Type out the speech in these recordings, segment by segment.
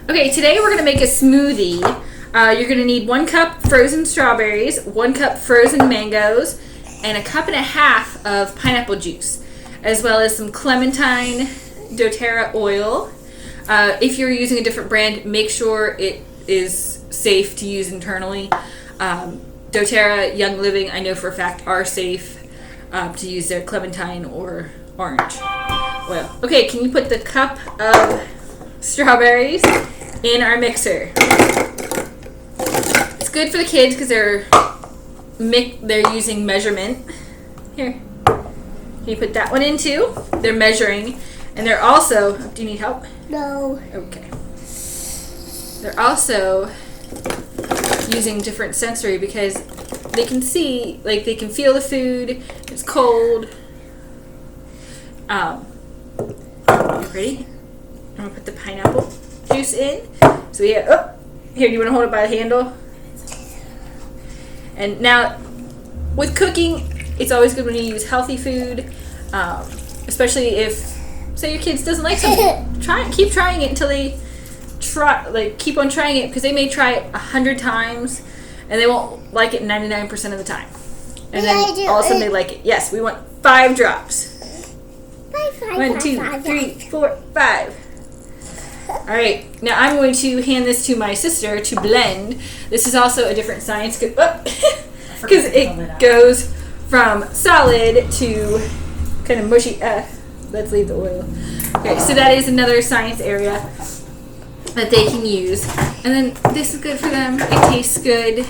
Okay, today we're going to make a smoothie. You're going to need 1 cup frozen strawberries, 1 cup frozen mangoes, and 1.5 cups of pineapple juice, as well as some clementine doTERRA oil. If you're using a different brand, make sure it is safe to use internally. doTERRA, Young Living, I know for a fact, are safe to use their clementine or orange oil. Okay, can you put the cup of strawberries in our mixer? It's good for the kids because they're using measurement. Here, can you put that one in too? They're measuring, and they're also. Do you need help? No. Okay. They're also using different sensory because they can see, like they can feel the food. It's cold. You ready? I'm gonna put the pineapple juice in. So we have, here, do you want to hold it by the handle? And now, with cooking, it's always good when you use healthy food, especially if, say, your kids doesn't like something. Keep trying it until they keep on trying it, because they may try it 100 times and they won't like it 99% of the time. And then all of a sudden they like it. Yes, we want 5 drops. 1, 2, 3, 4, 5. All right, now I'm going to hand this to my sister to blend. This is also a different science because it goes from solid to kind of mushy. Let's leave the oil. Okay, so that is another science area that they can use. And then this is good for them. It tastes good.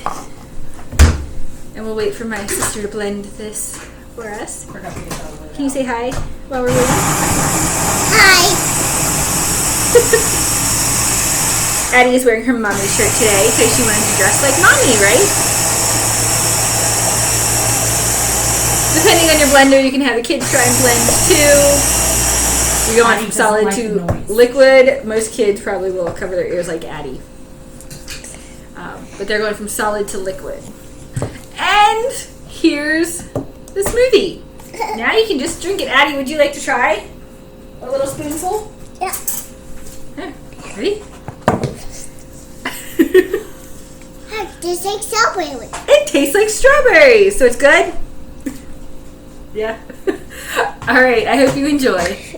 And we'll wait for my sister to blend this for us. Can you say hi while we're waiting? Hi. Addie is wearing her mommy shirt today because she wanted to dress like mommy, right? Depending on your blender, you can have the kids try and blend too. You're going from solid to liquid. Most kids probably will cover their ears like Addie. But they're going from solid to liquid. And here's the smoothie. Now you can just drink it. Addie, would you like to try? A little spoonful? Yeah. Here, ready? It tastes like strawberry. It tastes like strawberries, so it's good? Yeah. All right, I hope you enjoy.